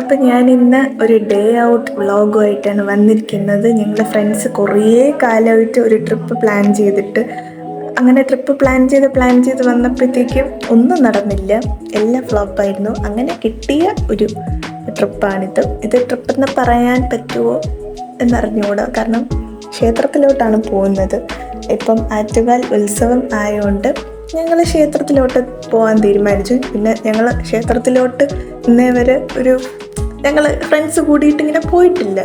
അപ്പം ഞാൻ ഇന്ന് ഒരു ഡേ ഔട്ട് വ്ളോഗുമായിട്ടാണ് വന്നിരിക്കുന്നത്. ഞങ്ങൾ ഫ്രണ്ട്സ് കുറേ കാലമായിട്ട് ഒരു ട്രിപ്പ് പ്ലാൻ ചെയ്തിട്ട് അങ്ങനെ ട്രിപ്പ് പ്ലാൻ ചെയ്ത് വന്നപ്പോഴത്തേക്കും ഒന്നും നടന്നില്ല, എല്ലാം ഫ്ലോപ്പായിരുന്നു. അങ്ങനെ കിട്ടിയ ഒരു ട്രിപ്പാണിത്. ഇത് ട്രിപ്പെന്ന് പറയാൻ പറ്റുമോ എന്നറിഞ്ഞുകൂടാ, കാരണം ക്ഷേത്രത്തിലോട്ടാണ് പോകുന്നത്. ഇപ്പം ആറ്റുകാൽ ഉത്സവം ആയതുകൊണ്ട് ഞങ്ങൾ ക്ഷേത്രത്തിലോട്ട് പോകാൻ തീരുമാനിച്ചു. പിന്നെ ഞങ്ങൾ ക്ഷേത്രത്തിലോട്ട് ഇന്നേ വരെ ഞങ്ങൾ ഫ്രണ്ട്സ് കൂടിയിട്ട് ഇങ്ങനെ പോയിട്ടില്ല.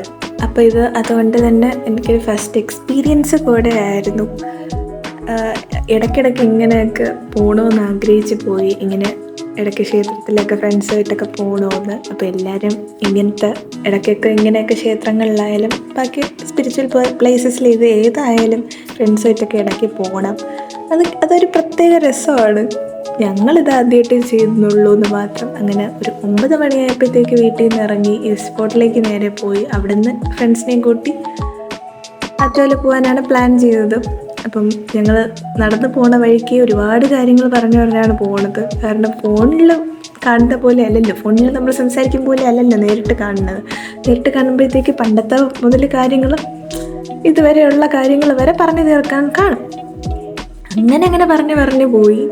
അപ്പോൾ ഇത് അതുകൊണ്ട് തന്നെ എനിക്കൊരു ഫസ്റ്റ് എക്സ്പീരിയൻസ് കൂടെ ആയിരുന്നു. ഇടയ്ക്കിടയ്ക്ക് ഇങ്ങനെയൊക്കെ പോകണമെന്ന് ആഗ്രഹിച്ച് പോയി, ഇങ്ങനെ ഇടയ്ക്ക് ക്ഷേത്രത്തിലൊക്കെ ഫ്രണ്ട്സായിട്ടൊക്കെ പോകണമെന്ന്. അപ്പോൾ എല്ലാവരും ഇടയ്ക്കൊക്കെ ഇങ്ങനെയൊക്കെ ക്ഷേത്രങ്ങളിലായാലും ബാക്കി സ്പിരിച്വൽ പ്ലേസസിൽ ഏതായാലും ഫ്രണ്ട്സായിട്ടൊക്കെ ഇടയ്ക്ക് പോകണം. അതൊരു പ്രത്യേക രസമാണ്. ഞങ്ങളിത് ആദ്യമായിട്ട് ചെയ്യുന്നുള്ളൂ എന്ന് മാത്രം. അങ്ങനെ ഒരു 9 മണിയായപ്പോഴത്തേക്ക് വീട്ടിൽ നിന്ന് ഇറങ്ങി ഈ സ്പോട്ടിലേക്ക് നേരെ പോയി. അവിടുന്ന് ഫ്രണ്ട്സിനെയും കൂട്ടി ആറ്റുകാൽ പോകാനാണ് പ്ലാൻ ചെയ്തത്. അപ്പം ഞങ്ങൾ നടന്നു പോണ വഴിക്ക് ഒരുപാട് കാര്യങ്ങൾ പറഞ്ഞാണ് പോകുന്നത്. കാരണം ഫോണിൽ കാണുന്ന പോലെ അല്ലല്ലോ, ഫോണിൽ നമ്മൾ സംസാരിക്കും പോലെ അല്ലല്ലോ നേരിട്ട് കാണുന്നത്. നേരിട്ട് കാണുമ്പോഴത്തേക്ക് പണ്ടത്തെ മുതൽ കാര്യങ്ങൾ ഇതുവരെയുള്ള കാര്യങ്ങൾ വരെ പറഞ്ഞു തീർക്കാൻ കാണും. അങ്ങനെ പറഞ്ഞു പോയി.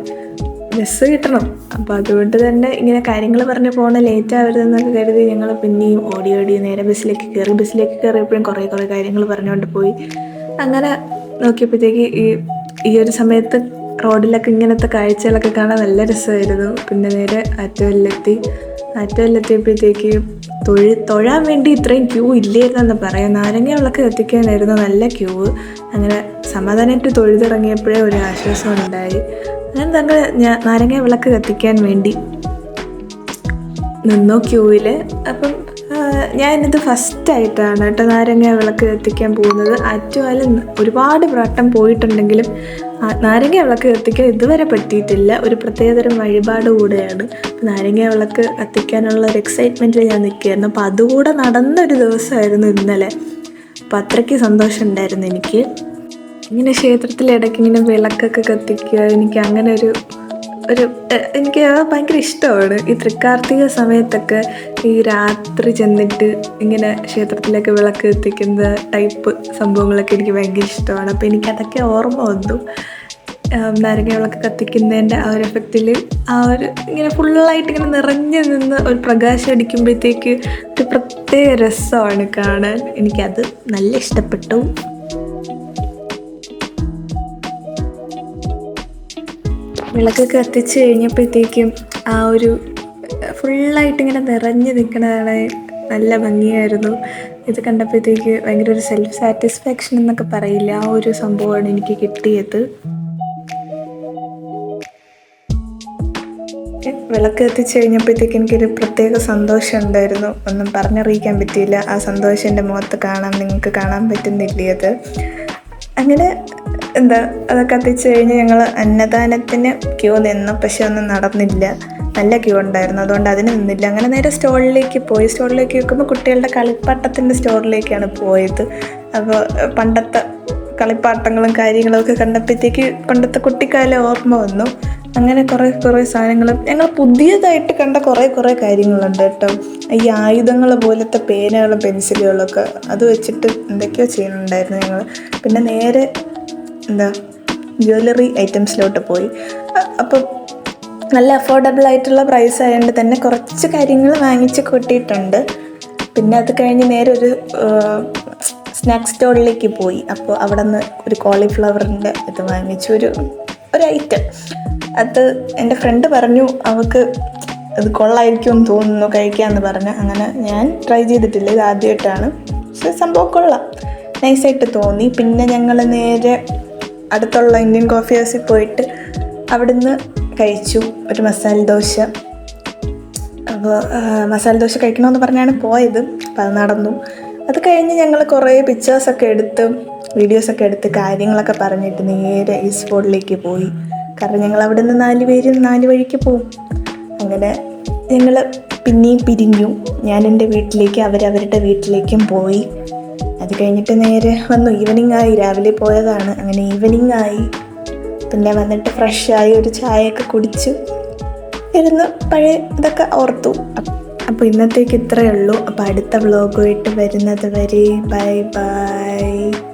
ബസ് കിട്ടണം, അപ്പോൾ അതുകൊണ്ട് തന്നെ ഇങ്ങനെ കാര്യങ്ങൾ പറഞ്ഞ് പോകണം, ലേറ്റ് ആവരുതെന്നൊക്കെ കരുതി ഞങ്ങൾ പിന്നെയും ഓടി നേരെ ബസ്സിലേക്ക് കയറിയപ്പോഴും കുറേ കാര്യങ്ങൾ പറഞ്ഞുകൊണ്ട് പോയി. അങ്ങനെ നോക്കിയപ്പോഴത്തേക്ക് ഈ ഒരു സമയത്ത് റോഡിലൊക്കെ ഇങ്ങനത്തെ കാഴ്ചകളൊക്കെ കാണാൻ നല്ല രസമായിരുന്നു. പിന്നെ നേരെ ആറ്റുകാലിലെത്തിയപ്പോഴത്തേക്ക് തൊഴാൻ വേണ്ടി ഇത്രയും ക്യൂ ഇല്ലായിരുന്നെന്ന് പറയാം. നാരങ്ങ വിളക്ക് കത്തിക്കാനായിരുന്നു നല്ല ക്യൂ. അങ്ങനെ സമാധാനമായിട്ട് തൊഴുതിറങ്ങിയപ്പോഴേ ഒരു ആശ്വാസം ഉണ്ടായി. അങ്ങനെ നാരങ്ങ വിളക്ക് കത്തിക്കാൻ വേണ്ടി നിന്നു ക്യൂവിൽ. അപ്പം ഞാനിത് ഫസ്റ്റായിട്ടാണ് കേട്ടോ നാരങ്ങ വിളക്ക് കത്തിക്കാൻ പോകുന്നത്. ആറ്റുകാൽ ഒരുപാട് വട്ടം പോയിട്ടുണ്ടെങ്കിലും നാരങ്ങ വിളക്ക് കത്തിക്കാൻ ഇതുവരെ പറ്റിയിട്ടില്ല. ഒരു പ്രത്യേകതരം വഴിപാട് കൂടെയാണ്. നാരങ്ങ വിളക്ക് കത്തിക്കാനുള്ള ഒരു എക്സൈറ്റ്മെൻറ്റിൽ ഞാൻ നിൽക്കുകയായിരുന്നു. അപ്പോൾ അതുകൂടെ നടന്നൊരു ദിവസമായിരുന്നു ഇന്നലെ. അപ്പോൾ അത്രയ്ക്ക് സന്തോഷം ഉണ്ടായിരുന്നു എനിക്ക്. ഇങ്ങനെ ക്ഷേത്രത്തിലിടയ്ക്ക് ഇങ്ങനെ വിളക്കൊക്കെ കത്തിക്കുക, എനിക്ക് അങ്ങനെ എനിക്ക് ഭയങ്കര ഇഷ്ടമാണ്. ഈ തൃക്കാർത്തിക സമയത്തൊക്കെ ഈ രാത്രി ചെന്നിട്ട് ഇങ്ങനെ ക്ഷേത്രത്തിലൊക്കെ വിളക്ക് കത്തിക്കുന്ന ടൈപ്പ് സംഭവങ്ങളൊക്കെ എനിക്ക് ഭയങ്കര ഇഷ്ടമാണ്. അപ്പോൾ എനിക്കതൊക്കെ ഓർമ്മ വന്നു. നാരങ്ങ വിളക്ക് കത്തിക്കുന്നതിൻ്റെ ആ ഒരു എഫക്റ്റിൽ ഇങ്ങനെ ഫുള്ളായിട്ട് ഇങ്ങനെ നിറഞ്ഞു നിന്ന് ഒരു പ്രകാശം അടിക്കുമ്പോഴത്തേക്ക് ഒരു പ്രത്യേക രസമാണ് കാണാൻ. എനിക്കത് നല്ല ഇഷ്ടപ്പെട്ടു. വിളക്കൊക്കെ കത്തിച്ച് കഴിഞ്ഞപ്പോഴത്തേക്കും ആ ഒരു ഫുള്ളായിട്ടിങ്ങനെ നിറഞ്ഞു നിൽക്കണതാണ് നല്ല ഭംഗിയായിരുന്നു. ഇത് കണ്ടപ്പോഴത്തേക്ക് ഭയങ്കര ഒരു സെൽഫ് സാറ്റിസ്ഫാക്ഷൻ എന്നൊക്കെ പറയില്ല, ആ ഒരു സംഭവമാണ് എനിക്ക് കിട്ടിയത്. വിളക്ക് കത്തിച്ച് കഴിഞ്ഞപ്പോഴത്തേക്ക് എനിക്കൊരു പ്രത്യേക സന്തോഷം ഉണ്ടായിരുന്നു. ഒന്നും പറഞ്ഞറിയിക്കാൻ പറ്റിയില്ല. ആ സന്തോഷം എൻ്റെ മുഖത്ത് നിങ്ങൾക്ക് കാണാൻ പറ്റുന്നില്ലേ അത്. അങ്ങനെ അതൊക്കെ കത്തിച്ച് കഴിഞ്ഞ് ഞങ്ങൾ അന്നദാനത്തിന് ക്യൂ നിന്നു. പക്ഷെ ഒന്നും നടന്നില്ല, നല്ല ക്യൂ ഉണ്ടായിരുന്നു, അതുകൊണ്ട് അതിന് നിന്നില്ല. അങ്ങനെ നേരെ സ്റ്റോളിലേക്ക് പോയി. സ്റ്റോളിലേക്ക് വെക്കുമ്പോൾ കുട്ടികളുടെ കളിപ്പാട്ടത്തിൻ്റെ സ്റ്റോറിലേക്കാണ് പോയത്. അപ്പോൾ പണ്ടത്തെ കളിപ്പാട്ടങ്ങളും കാര്യങ്ങളും ഒക്കെ കണ്ടപ്പോഴത്തേക്ക് പണ്ടത്തെ കുട്ടിക്കാലം ഓർമ്മ വന്നു. അങ്ങനെ കുറേ സാധനങ്ങളും ഞങ്ങൾ പുതിയതായിട്ട് കണ്ട കുറേ കാര്യങ്ങളുണ്ട് കേട്ടോ. ഈ ആയുധങ്ങൾ പോലത്തെ പേനകളും പെൻസിലുകളൊക്കെ അത് വെച്ചിട്ട് എന്തൊക്കെയോ ചെയ്യുന്നുണ്ടായിരുന്നു ഞങ്ങൾ. പിന്നെ നേരെ ജ്വല്ലറി ഐറ്റംസിലോട്ട് പോയി. അപ്പം നല്ല അഫോർഡബിൾ ആയിട്ടുള്ള പ്രൈസ് ആയതുകൊണ്ട് തന്നെ കുറച്ച് കാര്യങ്ങൾ വാങ്ങിച്ച് കൂട്ടിയിട്ടുണ്ട്. പിന്നെ അത് കഴിഞ്ഞ് നേരെ ഒരു സ്നാക്സ് സ്റ്റോളിലേക്ക് പോയി. അപ്പോൾ അവിടെ നിന്ന് ഒരു കോളിഫ്ലവറിൻ്റെ ഇത് വാങ്ങിച്ചു, ഒരു ഐറ്റം. അത് എൻ്റെ ഫ്രണ്ട് പറഞ്ഞു അവൾക്ക് അത് കൊള്ളായിരിക്കുമെന്ന് തോന്നുന്നു കഴിക്കാമെന്ന് പറഞ്ഞു. അങ്ങനെ ഞാൻ ട്രൈ ചെയ്തിട്ടില്ല, ഇത് ആദ്യമായിട്ടാണ്. പക്ഷേ സംഭവം കൊള്ളാം, നൈസായിട്ട് തോന്നി. പിന്നെ ഞങ്ങൾ നേരെ അടുത്തുള്ള ഇന്ത്യൻ കോഫി ഹൗസിൽ പോയിട്ട് അവിടുന്ന് കഴിച്ചു ഒരു മസാല ദോശ. അപ്പോൾ മസാല ദോശ കഴിക്കണമെന്ന് പറഞ്ഞാണ് പോയത്. അപ്പോൾ അത് നടന്നു. അത് കഴിഞ്ഞ് ഞങ്ങൾ കുറേ പിക്ചേഴ്സൊക്കെ എടുത്ത് വീഡിയോസൊക്കെ എടുത്ത് കാര്യങ്ങളൊക്കെ പറഞ്ഞിട്ട് നേരെ ഈ സ്പോട്ടിലേക്ക് പോയി. കാരണം ഞങ്ങൾ അവിടെ നിന്ന് 4 പേരും 4 വഴിക്ക് പോകും. അങ്ങനെ ഞങ്ങൾ പിന്നെയും പിരിഞ്ഞു. ഞാൻ എൻ്റെ വീട്ടിലേക്ക്, അവരവരുടെ വീട്ടിലേക്കും പോയി. അത് കഴിഞ്ഞിട്ട് നേരെ വന്നു. ഈവനിങ് ആയി, രാവിലെ പോയതാണ്. അങ്ങനെ ഈവനിങ് ആയി. പിന്നെ വന്നിട്ട് ഫ്രഷായി ഒരു ചായയൊക്കെ കുടിച്ച് ഇരുന്ന് പഴയ ഇതൊക്കെ ഓർത്തു. അപ്പോൾ ഇന്നത്തേക്ക് ഇത്രയേ ഉള്ളൂ. അപ്പോൾ അടുത്ത വ്ളോഗുമായിട്ട് വരുന്നത് വരെ ബൈ ബൈ.